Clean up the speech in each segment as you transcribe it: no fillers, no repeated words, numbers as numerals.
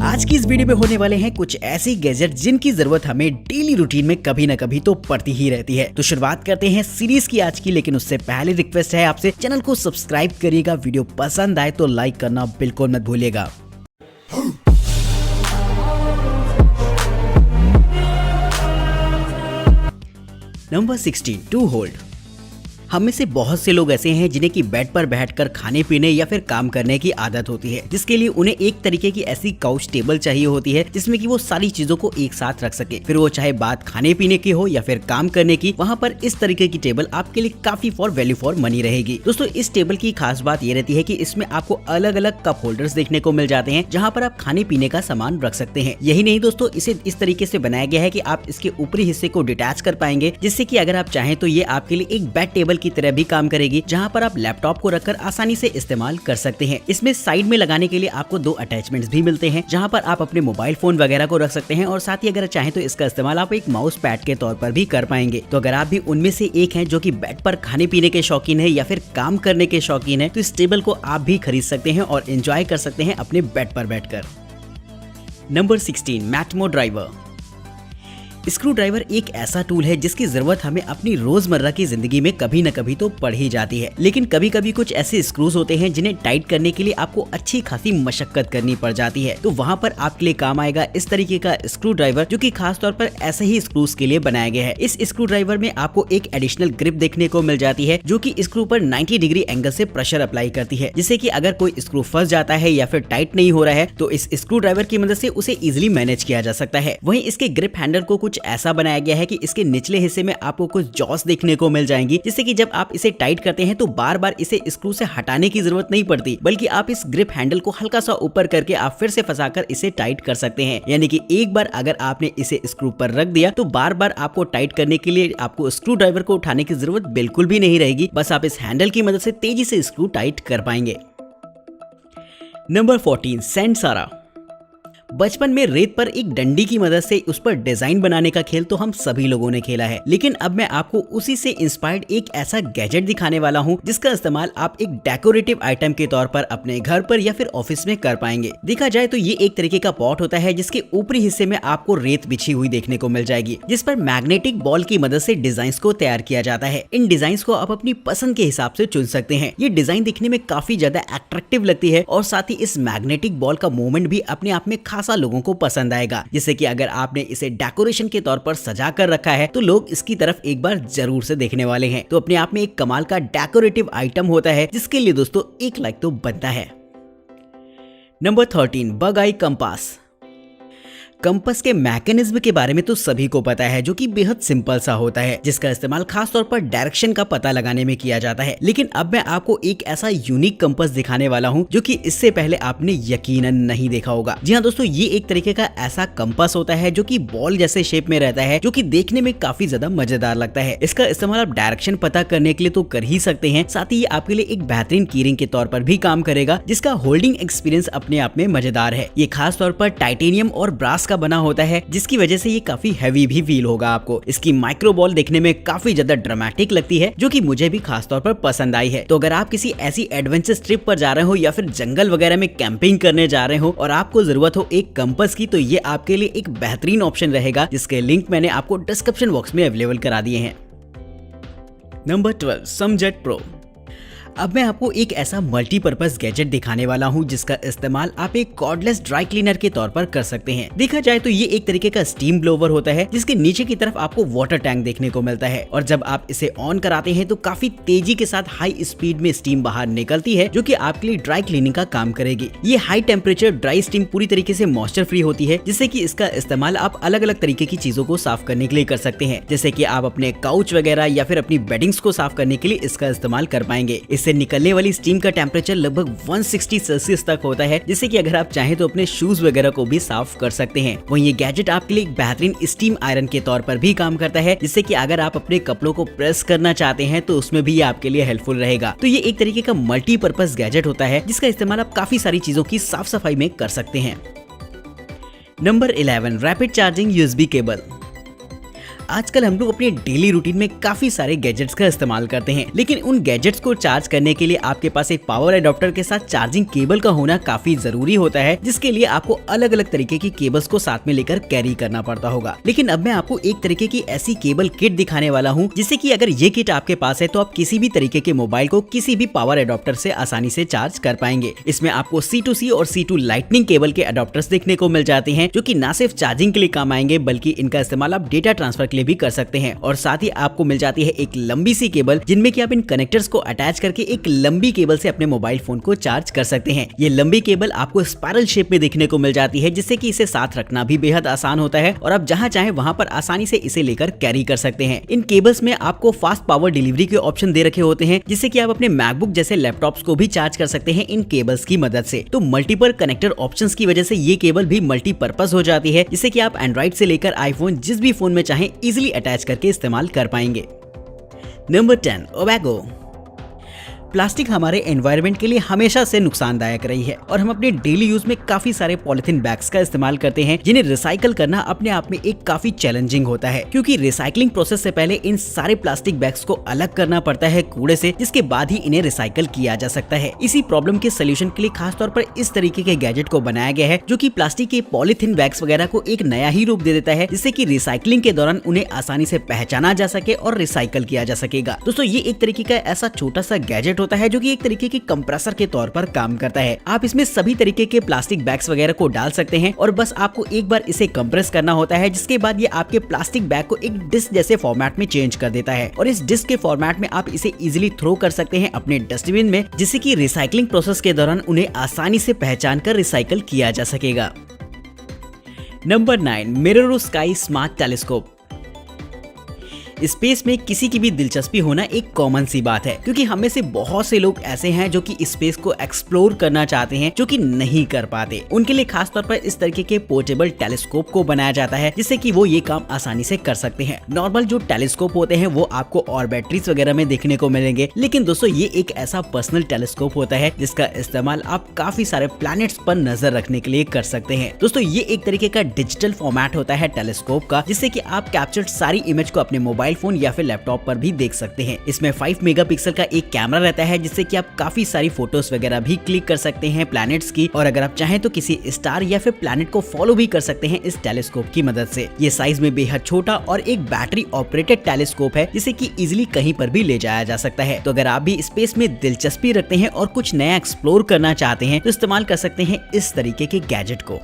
आज की इस वीडियो में होने वाले हैं कुछ ऐसे गैजेट जिनकी जरूरत हमें डेली रूटीन में कभी न कभी तो पड़ती ही रहती है। तो शुरुआत करते हैं सीरीज की आज की, लेकिन उससे पहले रिक्वेस्ट है आपसे, चैनल को सब्सक्राइब करिएगा, वीडियो पसंद आए तो लाइक करना बिल्कुल मत भूलिएगा। Number 16, to hold. हम में से बहुत से लोग ऐसे हैं जिन्हें की बेड पर बैठकर खाने पीने या फिर काम करने की आदत होती है, जिसके लिए उन्हें एक तरीके की ऐसी काउच टेबल चाहिए होती है जिसमें कि वो सारी चीजों को एक साथ रख सके। फिर वो चाहे बात खाने पीने की हो या फिर काम करने की, वहाँ पर इस तरीके की टेबल आपके लिए काफी फॉर वैल्यू फॉर मनी रहेगी। दोस्तों, इस टेबल की खास बात ये रहती है कि इसमें आपको अलग अलग कप होल्डर्स देखने को मिल जाते हैं, जहाँ पर आप खाने पीने का सामान रख सकते हैं। यही नहीं दोस्तों, इसे इस तरीके से बनाया गया है कि आप इसके ऊपरी हिस्से को डिटैच कर पाएंगे, जिससे कि अगर आप चाहें तो ये आपके लिए एक बेड टेबल की तरह भी काम करेगी, जहां पर आप लैपटॉप को रखकर आसानी से इस्तेमाल कर सकते हैं। इसमें साइड में लगाने के लिए आपको दो अटैचमेंट्स भी मिलते हैं, जहां पर आप अपने मोबाइल फोन वगैरह को रख सकते हैं, और साथ ही अगर चाहें तो इसका इस्तेमाल आप एक माउस पैड के तौर पर भी कर पाएंगे। तो अगर आप भी उनमें से एक हैं जो कि बेड पर खाने पीने के शौकीन है या फिर काम करने के शौकीन है, तो इस टेबल को आप भी खरीद सकते हैं और एंजॉय कर सकते हैं अपने बेड पर बैठकर। नंबर 16, मैटमो ड्राइवर। स्क्रू ड्राइवर एक ऐसा टूल है जिसकी जरूरत हमें अपनी रोजमर्रा की जिंदगी में कभी न कभी तो पड़ ही जाती है, लेकिन कभी कभी कुछ ऐसे स्क्रूज होते हैं जिन्हें टाइट करने के लिए आपको अच्छी खासी मशक्कत करनी पड़ जाती है। तो वहाँ पर आपके लिए काम आएगा इस तरीके का स्क्रू ड्राइवर, जो कि खास तौर पर ऐसे ही स्क्रूज के लिए बनाया गया है। इस स्क्रू ड्राइवर में आपको एक एडिशनल ग्रिप देखने को मिल जाती है, जो कि स्क्रू पर 90 डिग्री एंगल से प्रेशर अप्लाई करती है, जिससे कि अगर कोई स्क्रू फंस जाता है या फिर टाइट नहीं हो रहा है तो इस स्क्रू ड्राइवर की मदद से उसे इजिली मैनेज किया जा सकता है। वहीं इसके ग्रिप हैंडल को कुछ ऐसा बनाया गया है कि इसके निचले हिस्से में आपको कुछ जॉस देखने को मिल जाएंगी, जिससे कि जब आप इसे टाइट करते हैं तो बार बार इसे स्क्रू से हटाने की जरूरत नहीं पड़ती, बल्कि आप इस ग्रिप हैंडल को हल्का सा ऊपर करके आप फिर से फंसाकर इसे टाइट कर सकते हैं। यानी कि एक बार अगर आपने इसे स्क्रू पर रख दिया तो बार बार आपको टाइट करने के लिए आपको स्क्रू ड्राइवर को उठाने की जरूरत बिल्कुल भी नहीं रहेगी, बस आप इस हैंडल की मदद से तेजी से स्क्रू टाइट कर पाएंगे। नंबर 14, सैंडसारा। बचपन में रेत पर एक डंडी की मदद से उस पर डिजाइन बनाने का खेल तो हम सभी लोगों ने खेला है, लेकिन अब मैं आपको उसी से इंस्पायर्ड एक ऐसा गैजेट दिखाने वाला हूं जिसका इस्तेमाल आप एक डेकोरेटिव आइटम के तौर पर अपने घर पर या फिर ऑफिस में कर पाएंगे। देखा जाए तो ये एक तरीके का पॉट होता है जिसके ऊपरी हिस्से में आपको रेत बिछी हुई देखने को मिल जाएगी, जिस पर मैग्नेटिक बॉल की मदद से डिजाइन को तैयार किया जाता है। इन डिजाइन को आप अपनी पसंद के हिसाब से चुन सकते हैं। ये डिजाइन दिखने में काफी ज्यादा अट्रैक्टिव लगती है, और साथ ही इस मैग्नेटिक बॉल का मूवमेंट भी अपने आप में खासा लोगों को पसंद आएगा, जिससे कि अगर आपने इसे डेकोरेशन के तौर पर सजा कर रखा है तो लोग इसकी तरफ एक बार जरूर से देखने वाले हैं। तो अपने आप में एक कमाल का डेकोरेटिव आइटम होता है, जिसके लिए दोस्तों एक लाइक तो बनता है। नंबर 13, बग आई कंपास। कंपास के मैकेनिज्म के बारे में तो सभी को पता है, जो कि बेहद सिंपल सा होता है, जिसका इस्तेमाल खास तौर पर डायरेक्शन का पता लगाने में किया जाता है। लेकिन अब मैं आपको एक ऐसा यूनिक कंपास दिखाने वाला हूं जो कि इससे पहले आपने यकीनन नहीं देखा होगा। जी हाँ दोस्तों, ये एक तरीके का ऐसा कंपास होता है जो कि बॉल जैसे शेप में रहता है, जो कि देखने में काफी ज्यादा मजेदार लगता है। इसका इस्तेमाल आप डायरेक्शन पता करने के लिए तो कर ही सकते हैं, साथ ही ये आपके लिए एक बेहतरीन कीरिंग के तौर पर भी काम करेगा, जिसका होल्डिंग एक्सपीरियंस अपने आप में मजेदार है। ये खास तौर पर टाइटेनियम और ब्रास बना होता है, जिसकी वजह से ये काफी हैवी भी फील होगा आपको। इसकी माइक्रो बॉल देखने में काफी ज्यादा ड्रामेटिक लगती है, जो कि मुझे भी खास तौर पर पसंद आई है। तो अगर आप किसी ऐसी एडवेंचर ट्रिप पर जा रहे हो या फिर जंगल वगैरह में कैंपिंग करने जा रहे हो और आपको जरूरत हो एक कंपास की, तो ये आपके लिए एक बेहतरीन ऑप्शन रहेगा, जिसके लिंक मैंने आपको डिस्क्रिप्शन बॉक्स में अवेलेबल करा दिए हैं। नंबर 12, समजेट प्रो। अब मैं आपको एक ऐसा मल्टीपर्पज गैजेट दिखाने वाला हूं जिसका इस्तेमाल आप एक कॉर्डलेस ड्राई क्लीनर के तौर पर कर सकते हैं। देखा जाए तो ये एक तरीके का स्टीम ब्लोवर होता है, जिसके नीचे की तरफ आपको वाटर टैंक देखने को मिलता है, और जब आप इसे ऑन कराते हैं तो काफी तेजी के साथ हाई स्पीड में स्टीम बाहर निकलती है, जो कि आपके लिए ड्राई क्लीनिंग का काम करेगी। ये हाई टेम्परेचर ड्राई स्टीम पूरी तरीके से मॉइस्चर फ्री होती है, जिससे कि इसका इस्तेमाल आप अलग अलग तरीके की चीजों को साफ करने के लिए कर सकते हैं, जैसे कि आप अपने काउच वगैरह या फिर अपनी बेडिंग्स को साफ करने के लिए इसका इस्तेमाल कर पाएंगे। इससे निकलने वाली स्टीम का टेम्परेचर लगभग 160 सेल्सियस तक होता है, जिससे कि अगर आप चाहें तो अपने शूज वगैरह को भी साफ कर सकते हैं। वहीं ये गैजेट आपके लिए एक बेहतरीन स्टीम आयरन के तौर पर भी काम करता है, जिससे कि अगर आप अपने कपड़ों को प्रेस करना चाहते हैं तो उसमें भी ये आपके लिए हेल्पफुल रहेगा। तो ये एक तरीके का मल्टीपर्पज गैजेट होता है, जिसका इस्तेमाल आप काफी सारी चीजों की साफ सफाई में कर सकते हैं। Number 11, rapid charging USB cable. आजकल हम लोग अपने डेली रूटीन में काफी सारे गैजेट्स का इस्तेमाल करते हैं, लेकिन उन गैजेट्स को चार्ज करने के लिए आपके पास एक पावर एडाप्टर के साथ चार्जिंग केबल का होना काफी जरूरी होता है, जिसके लिए आपको अलग अलग तरीके की केबल्स को साथ में लेकर कैरी करना पड़ता होगा। लेकिन अब मैं आपको एक तरीके की ऐसी केबल किट दिखाने वाला हूँ, जिससे कि अगर ये किट आपके पास है तो आप किसी भी तरीके के मोबाइल को किसी भी पावर एडाप्टर से आसानी से चार्ज कर पाएंगे। इसमें आपको C2C और C2 लाइटनिंग केबल के अडाप्टर्स देखने को मिल जाते हैं, जो कि ना सिर्फ चार्जिंग के लिए काम आएंगे बल्कि इनका इस्तेमाल आप डेटा ट्रांसफर के लिए भी कर सकते हैं। और साथ ही आपको मिल जाती है एक लंबी सी केबल, जिनमें कि आप इन कनेक्टर्स को अटैच करके एक लंबी केबल से अपने मोबाइल फोन को चार्ज कर सकते हैं। ये लंबी केबल आपको स्पाइरल शेप में देखने को मिल जाती है, जिससे कि इसे साथ रखना भी बेहद आसान होता है और आप जहां चाहे वहां पर आसानी से इसे लेकर कैरी कर सकते हैं। इन केबल्स में आपको फास्ट पावर डिलीवरी के ऑप्शन दे रखे होते हैं, जिससे कि आप अपने मैकबुक जैसे लैपटॉप्स को भी चार्ज कर सकते हैं इन केबल्स की मदद से। तो मल्टीपल कनेक्टर ऑप्शंस की वजह से ये केबल भी मल्टीपर्पज हो जाती है, जिससे कि आप एंड्रॉइड से लेकर आईफोन जिस भी फोन में चाहें इजीली अटैच करके इस्तेमाल कर पाएंगे। नंबर 10, ओबैगो। प्लास्टिक हमारे एनवायरनमेंट के लिए हमेशा से नुकसानदायक रही है और हम अपने डेली यूज में काफी सारे पॉलिथीन बैग्स का इस्तेमाल करते हैं, जिन्हें रिसाइकल करना अपने आप में एक काफी चैलेंजिंग होता है, क्योंकि रिसाइकलिंग प्रोसेस से पहले इन सारे प्लास्टिक बैग्स को अलग करना पड़ता है कूड़े से, जिसके बाद ही इन्हें रिसाइकल किया जा सकता है। इसी प्रॉब्लम के सोल्यूशन के लिए खासतौर पर इस तरीके के गैजेट को बनाया गया है, जो कि प्लास्टिक के पॉलिथीन बैग्स वगैरह को एक नया ही रूप दे देता है, जिससे कि रिसाइकलिंग के दौरान उन्हें आसानी से पहचाना जा सके और रिसाइकल किया जा सकेगा। दोस्तों, ये एक तरीके का ऐसा छोटा सा गैजेट होता है जो कि एक तरीके के कंप्रेसर के तौर पर काम करता है। आप इसमें सभी तरीके के प्लास्टिक बैग्स वगैरह को डाल सकते हैं और बस आपको एक बार इसे कंप्रेस करना होता है, जिसके बाद ये आपके प्लास्टिक बैग को एक डिस्क जैसे फॉर्मेट में चेंज कर देता है और इस डिस्क के फॉर्मेट में आप इसे इजीली थ्रो कर सकते हैं अपने डस्टबिन में, जिससे कि रिसाइकलिंग प्रोसेस के दौरान उन्हें आसानी से पहचान कर रिसाइकल किया जा सकेगा। Number 9, mirror sky smart telescope. Space में किसी की भी दिलचस्पी होना एक कॉमन सी बात है, क्योंकि हमें से बहुत से लोग ऐसे हैं जो कि स्पेस को एक्सप्लोर करना चाहते हैं, जो कि नहीं कर पाते। उनके लिए खास तौर पर इस तरीके के पोर्टेबल टेलीस्कोप को बनाया जाता है, जिससे कि वो ये काम आसानी से कर सकते हैं। नॉर्मल जो टेलीस्कोप होते हैं वो आपको और बैटरीज वगैरह में देखने को मिलेंगे, लेकिन दोस्तों ये एक ऐसा पर्सनल टेलीस्कोप होता है जिसका इस्तेमाल आप काफी सारे प्लैनेट्स पर नजर रखने के लिए कर सकते हैं। दोस्तों, ये एक तरीके का डिजिटल फॉर्मेट होता है टेलीस्कोप का, जिससे कि आप कैप्चर्ड सारी इमेज को अपने मोबाइल फोन या फिर लैपटॉप पर भी देख सकते हैं। इसमें 5 मेगापिक्सल का एक कैमरा रहता है, जिससे कि आप काफी सारी फोटोज वगैरह भी क्लिक कर सकते हैं प्लैनेट्स की, और अगर आप चाहें तो किसी स्टार या फिर प्लैनेट को फॉलो भी कर सकते हैं इस टेलीस्कोप की मदद से। ये साइज में बेहद छोटा और एक बैटरी ऑपरेटेड टेलीस्कोप है, जिसे कि इजिली कहीं पर भी ले जाया जा सकता है। तो अगर आप भी स्पेस में दिलचस्पी रखते हैं और कुछ नया एक्सप्लोर करना चाहते हैं तो इस्तेमाल कर सकते हैं इस तरीके के गैजेट को।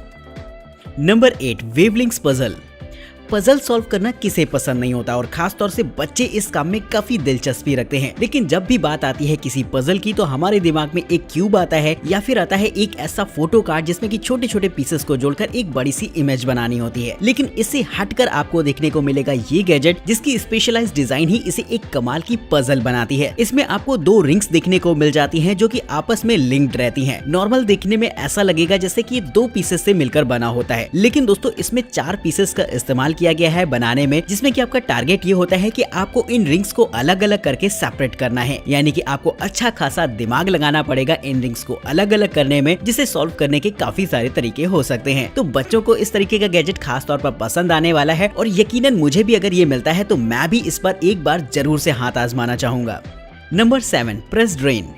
Number 8, Wavelinks puzzle. Puzzle solve करना किसे पसंद नहीं होता और खास तौर से बच्चे इस काम में काफी दिलचस्पी रखते हैं, लेकिन जब भी बात आती है किसी पजल की तो हमारे दिमाग में एक क्यूब आता है या फिर आता है एक ऐसा फोटो कार्ड जिसमें कि छोटे छोटे पीसेस को जोड़कर एक बड़ी सी इमेज बनानी होती है। लेकिन इससे हटकर आपको देखने को मिलेगा ये गैजेट, जिसकी स्पेशलाइज्ड डिजाइन ही इसे एक कमाल की पजल बनाती है। इसमें आपको 2 रिंग्स देखने को मिल जाती हैं, जो कि आपस में लिंक्ड रहती हैं। नॉर्मल देखने में ऐसा लगेगा जैसे कि ये 2 पीसेस से मिलकर बना होता है, लेकिन दोस्तों इसमें 4 पीसेस का इस्तेमाल किया गया है बनाने में, जिसमें कि आपका टारगेट ये होता है कि आपको इन रिंग्स को अलग अलग करके सेपरेट करना है। यानी कि आपको अच्छा खासा दिमाग लगाना पड़ेगा इन रिंग्स को अलग अलग करने में, जिसे सॉल्व करने के काफी सारे तरीके हो सकते हैं। तो बच्चों को इस तरीके का गैजेट खास तौर पर पसंद आने वाला है और यकीनन मुझे भी अगर ये मिलता है तो मैं भी इस पर एक बार जरूर से हाथ आजमाना चाहूंगा। Number 7, press drain.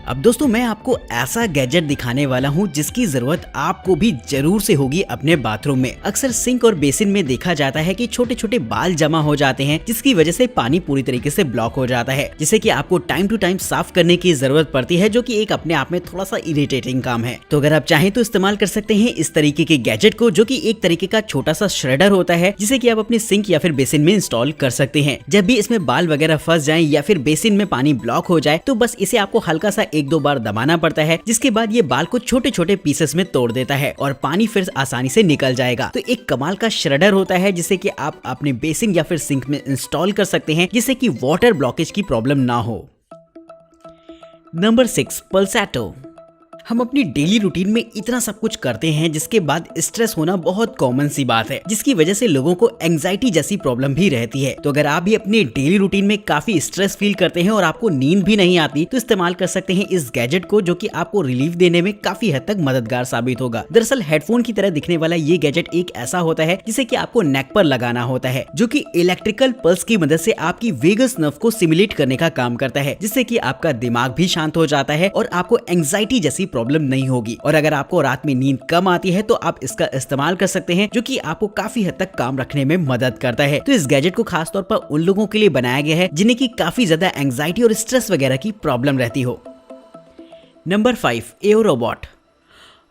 अब दोस्तों मैं आपको ऐसा गैजेट दिखाने वाला हूँ जिसकी जरूरत आपको भी जरूर से होगी अपने बाथरूम में। अक्सर सिंक और बेसिन में देखा जाता है कि छोटे छोटे बाल जमा हो जाते हैं, जिसकी वजह से पानी पूरी तरीके से ब्लॉक हो जाता है, जिसे कि आपको टाइम टू टाइम साफ करने की जरूरत पड़ती है, जो कि एक अपने आप में थोड़ा सा इरिटेटिंग काम है। तो अगर आप चाहें तो इस्तेमाल कर सकते हैं इस तरीके के गैजेट को, जो कि एक तरीके का छोटा सा श्रेडर होता है, जिसे कि आप अपने सिंक या फिर बेसिन में इंस्टॉल कर सकते हैं। जब भी इसमें बाल वगैरह फंस जाए या फिर बेसिन में पानी ब्लॉक हो जाए तो बस इसे आपको हल्का सा 1-2 बार दबाना पड़ता है, जिसके बाद ये बाल को छोटे छोटे पीसेस में तोड़ देता है और पानी फिर आसानी से निकल जाएगा। तो एक कमाल का श्रेडर होता है, जिसे कि आप अपने बेसिन या फिर सिंक में इंस्टॉल कर सकते हैं, जिससे कि वाटर ब्लॉकेज की प्रॉब्लम ना हो। नंबर 6, पल्सैटो। हम अपनी डेली रूटीन में इतना सब कुछ करते हैं जिसके बाद स्ट्रेस होना बहुत कॉमन सी बात है, जिसकी वजह से लोगों को एंजाइटी जैसी प्रॉब्लम भी रहती है। तो अगर आप भी अपने डेली रूटीन में काफी स्ट्रेस फील करते हैं और आपको नींद भी नहीं आती, तो इस्तेमाल कर सकते हैं इस गैजेट को, जो कि आपको रिलीफ देने में काफी हद तक मददगार साबित होगा। दरअसल हेडफोन की तरह दिखने वाला ये गैजेट एक ऐसा होता है जिसे कि आपको नेक पर लगाना होता है, जो कि इलेक्ट्रिकल पल्स की मदद से आपकी वेगस नर्व को सिमुलेट करने का काम करता है, जिससे कि आपका दिमाग भी शांत हो जाता है और आपको एंजाइटी जैसी प्रॉब्लम नहीं होगी। और अगर आपको रात में नींद कम आती है तो आप इसका इस्तेमाल कर सकते हैं, जो कि आपको काफी हद तक काम रखने में मदद करता है। तो इस गैजेट को खासतौर पर उन लोगों के लिए बनाया गया है जिन्हें की काफी ज्यादा एंजाइटी और स्ट्रेस वगैरह की प्रॉब्लम रहती हो। नंबर 5, एओ रोबोट।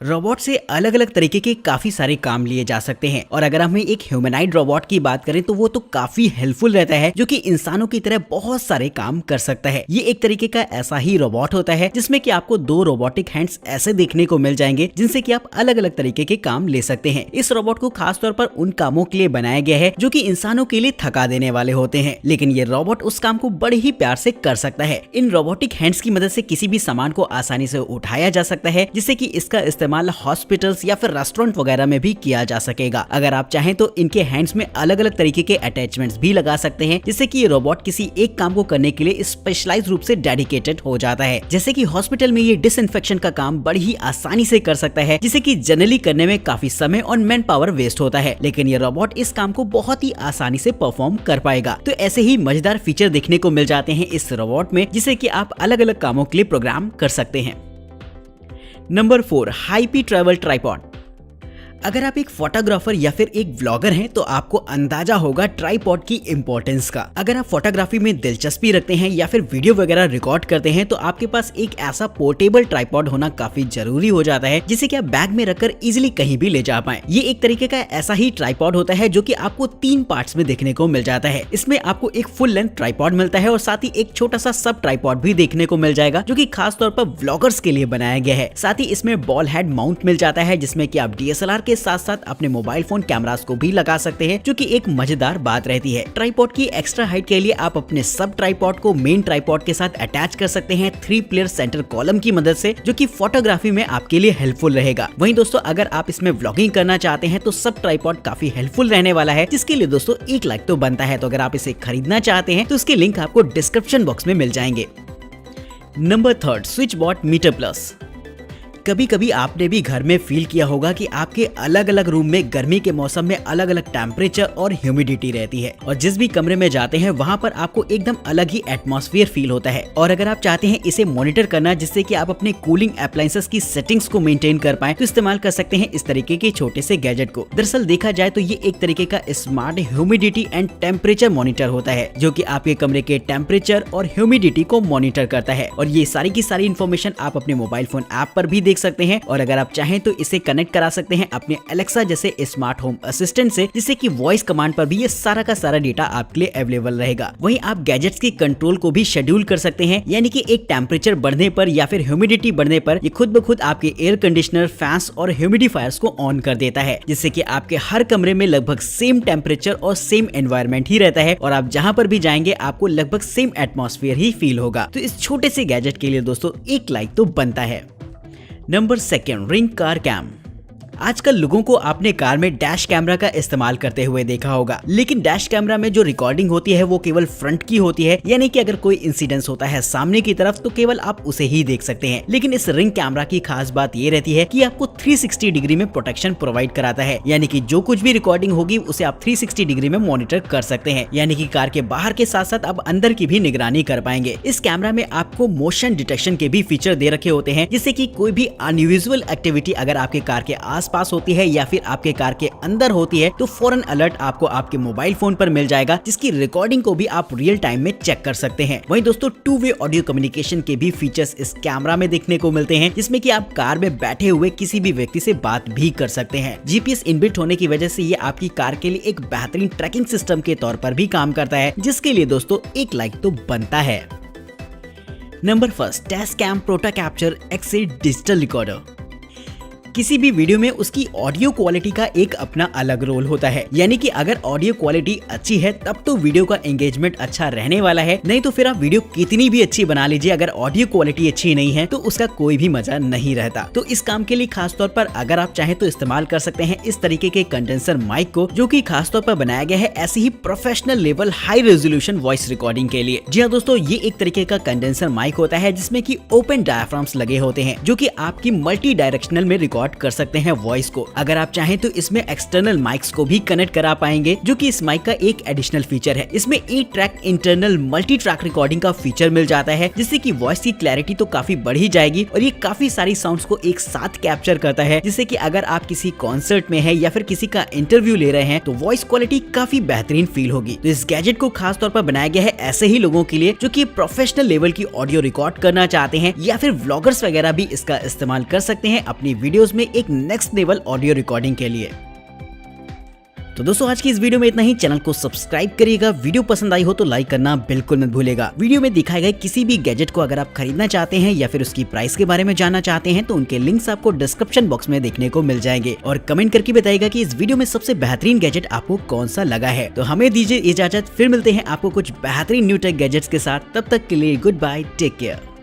रोबोट से अलग अलग तरीके के काफी सारे काम लिए जा सकते हैं, और अगर हम एक ह्यूमनाइड रोबोट की बात करें तो वो तो काफी हेल्पफुल रहता है, जो कि इंसानों की तरह बहुत सारे काम कर सकता है। ये एक तरीके का ऐसा ही रोबोट होता है जिसमें कि आपको 2 रोबोटिक हैंड्स ऐसे देखने को मिल जाएंगे जिनसे कि आप अलग अलग तरीके के काम ले सकते हैं। इस रोबोट को खासतौर पर उन कामों के लिए बनाया गया है जो कि इंसानों के लिए थका देने वाले होते हैं, लेकिन ये रोबोट उस काम को बड़े ही प्यार से कर सकता है। इन रोबोटिक हैंड्स की मदद से किसी भी सामान को आसानी से उठाया जा सकता है, जिससे कि इसका इस्तेमाल हॉस्पिटल्स या फिर रेस्टोरेंट वगैरह में भी किया जा सकेगा। अगर आप चाहें तो इनके हैंड्स में अलग अलग तरीके के अटैचमेंट्स भी लगा सकते हैं, जिससे कि ये रोबोट किसी एक काम को करने के लिए स्पेशलाइज्ड रूप से डेडिकेटेड हो जाता है। जैसे कि हॉस्पिटल में ये डिसइंफेक्शन का काम बड़ी ही आसानी से कर सकता है, जिसे कि जनरली करने में काफी समय और मैन पावर वेस्ट होता है, लेकिन ये रोबोट इस काम को बहुत ही आसानी से परफॉर्म कर पाएगा। तो ऐसे ही मजेदार फीचर देखने को मिल जाते हैं इस रोबोट में, जिसे कि आप अलग अलग कामों के लिए प्रोग्राम कर सकते हैं। Number 4, हाईपी travel tripod. अगर आप एक फोटोग्राफर या फिर एक व्लॉगर हैं तो आपको अंदाजा होगा ट्राइपॉड की इंपॉर्टेंस का। अगर आप फोटोग्राफी में दिलचस्पी रखते हैं या फिर वीडियो वगैरह रिकॉर्ड करते हैं तो आपके पास एक ऐसा पोर्टेबल ट्राइपॉड होना काफी जरूरी हो जाता है, जिसे कि आप बैग में रखकर इजीली कहीं भी ले जा पाएं। ये एक तरीके का ऐसा ही ट्राइपॉड होता है जो कि आपको 3 पार्ट्स में देखने को मिल जाता है। इसमें आपको एक फुल लेंथ ट्राइपॉड मिलता है और साथ ही एक छोटा सा सब ट्राइपॉड भी देखने को मिल जाएगा, जो कि खास तौर पर व्लॉगर्स के लिए बनाया गया है। साथ ही इसमें बॉल हेड माउंट मिल जाता है, जिसमें कि आप DSLR के साथ साथ अपने मोबाइल फोन कैमरास को भी लगा सकते हैं, जो कि एक मजेदार बात रहती है। ट्राइपॉड की एक्स्ट्रा हाइट के लिए आप अपने सब ट्राइपॉड को मेन ट्राइपॉड के साथ अटैच कर सकते हैं 3 प्लेयर सेंटर कॉलम की मदद से, जो कि फोटोग्राफी में आपके लिए हेल्पफुल रहेगा। वहीं दोस्तों अगर आप इसमें व्लॉगिंग करना चाहते हैं तो सब ट्राइपॉड काफी हेल्पफुल रहने वाला है, जिसके लिए दोस्तों 1 लाइक तो बनता है। तो अगर आप इसे खरीदना चाहते हैं तो उसके लिंक आपको डिस्क्रिप्शन बॉक्स में मिल जाएंगे। Number 3, switch bot meter plus. कभी कभी आपने भी घर में फील किया होगा कि आपके अलग अलग रूम में गर्मी के मौसम में अलग अलग टेम्परेचर और ह्यूमिडिटी रहती है, और जिस भी कमरे में जाते हैं वहां पर आपको एकदम अलग ही एटमॉस्फेयर फील होता है। और अगर आप चाहते हैं इसे मॉनिटर करना जिससे कि आप अपने कूलिंग अप्लायंसेस की सेटिंग्स को मेंटेन कर पाएं, तो इस्तेमाल कर सकते हैं इस तरीके के छोटे से गैजेट को। दरअसल देखा जाए तो ये एक तरीके का smart humidity and temperature monitor होता है, जो कि आपके कमरे के टेम्परेचर और ह्यूमिडिटी को मॉनिटर करता है। और ये सारी की सारी इन्फॉर्मेशन आप अपने मोबाइल फोन ऐप पर भी देख सकते हैं, और अगर आप चाहें तो इसे कनेक्ट करा सकते हैं अपने एलेक्सा जैसे स्मार्ट होम असिस्टेंट से, जिससे कि वॉइस कमांड पर भी ये सारा का सारा डेटा आपके लिए अवेलेबल रहेगा। वहीं आप गैजेट्स के कंट्रोल को भी शेड्यूल कर सकते हैं, यानी कि एक टेम्परेचर बढ़ने पर या फिर ह्यूमिडिटी बढ़ने पर ये खुद ब खुद आपके एयर कंडीशनर, फैंस और ह्यूमिडिफायर्स को ऑन कर देता है, जिससे कि आपके हर कमरे में लगभग सेम टेम्परेचर और सेम एनवायरनमेंट ही रहता है, और आप जहां पर भी जाएंगे आपको लगभग सेम एटमॉस्फेयर ही फील होगा। तो इस छोटे से गैजेट के लिए दोस्तों 1 लाइक तो बनता है। Number 2, ring car cam. आजकल लोगों को आपने कार में डैश कैमरा का इस्तेमाल करते हुए देखा होगा, लेकिन डैश कैमरा में जो रिकॉर्डिंग होती है वो केवल फ्रंट की होती है, यानी कि अगर कोई इंसिडेंस होता है सामने की तरफ तो केवल आप उसे ही देख सकते हैं। लेकिन इस रिंग कैमरा की खास बात ये रहती है कि आपको 360 डिग्री में प्रोटेक्शन प्रोवाइड कराता है, यानी कि जो कुछ भी रिकॉर्डिंग होगी उसे आप 360 डिग्री में मॉनिटर कर सकते हैं, यानी कि कार के बाहर के साथ साथ आप अंदर की भी निगरानी कर पाएंगे। इस कैमरा में आपको मोशन डिटेक्शन के भी फीचर दे रखे होते हैं, जिससे कि कोई भी अनयूजुअल एक्टिविटी अगर आपके कार के आसपास होती है या फिर आपके कार के अंदर होती है तो फौरन अलर्ट आपको आपके मोबाइल फोन पर मिल जाएगा, जिसकी रिकॉर्डिंग को भी आप रियल टाइम में चेक कर सकते हैं। वहीं दोस्तों 2 वे ऑडियो कम्युनिकेशन के भी फीचर्स इस कैमरा में देखने को मिलते हैं, जिसमें कि आप कार में बैठे हुए किसी भी व्यक्ति से बात भी कर सकते हैं। जीपीएस इनबिल्ट होने की वजह से ये आपकी कार के लिए एक बेहतरीन ट्रैकिंग सिस्टम के तौर पर भी काम करता है, जिसके लिए दोस्तों 1 लाइक तो बनता है। Number 1, Tascam Portacapture XA digital recorder. किसी भी वीडियो में उसकी ऑडियो क्वालिटी का एक अपना अलग रोल होता है, यानी कि अगर ऑडियो क्वालिटी अच्छी है तब तो वीडियो का एंगेजमेंट अच्छा रहने वाला है, नहीं तो फिर आप वीडियो कितनी भी अच्छी बना लीजिए, अगर ऑडियो क्वालिटी अच्छी नहीं है तो उसका कोई भी मजा नहीं रहता। तो इस काम के लिए खास तौर पर अगर आप चाहें तो इस्तेमाल कर सकते हैं इस तरीके के कंडेंसर माइक को, जो कि खास तौर पर बनाया गया है ऐसे ही professional level high resolution voice recording के लिए। जी हाँ दोस्तों, ये एक तरीके का कंडेंसर माइक होता है जिसमें कि ओपन डायफ्राम्स लगे होते हैं, जो कि आपकी मल्टी डायरेक्शनल में रिकॉर्ड कर सकते हैं वॉइस को। अगर आप चाहें तो इसमें एक्सटर्नल माइक्स को भी कनेक्ट करा पाएंगे, जो कि इस माइक का एक एडिशनल फीचर है। इसमें 8 track internal multi track recording का फीचर मिल जाता है, जिससे कि वॉइस की क्लैरिटी तो काफी बढ़ ही जाएगी और ये काफी सारी साउंड्स को एक साथ कैप्चर करता है, जिससे कि अगर आप किसी कॉन्सर्ट में है या फिर किसी का इंटरव्यू ले रहे हैं तो वॉइस क्वालिटी काफी बेहतरीन फील होगी। तो इस गैजेट को खास तौर पर बनाया गया है ऐसे ही लोगों के लिए जो कि प्रोफेशनल लेवल की ऑडियो रिकॉर्ड करना चाहते हैं, या फिर व्लॉगर्स वगैरह भी इसका इस्तेमाल कर सकते हैं अपनी वीडियोस में एक नेक्स्ट लेवल ऑडियो रिकॉर्डिंग के लिए। तो दोस्तों आज की इस वीडियो में इतना ही। चैनल को सब्सक्राइब करिएगा, वीडियो पसंद आई हो तो लाइक करना बिल्कुल मत भूलेगा। वीडियो में दिखाए गए किसी भी गैजेट को अगर आप खरीदना चाहते हैं या फिर उसकी प्राइस के बारे में जानना चाहते हैं तो उनके लिंक्स आपको डिस्क्रिप्शन बॉक्स में देखने को मिल जाएंगे, और कमेंट करके बताइएगा कि इस वीडियो में सबसे बेहतरीन गैजेट आपको कौन सा लगा है। तो हमें दीजिए इजाजत, फिर मिलते हैं आपको कुछ बेहतरीन न्यू टेक गैजेट्स के साथ। तब तक के लिए गुड बाय, टेक केयर।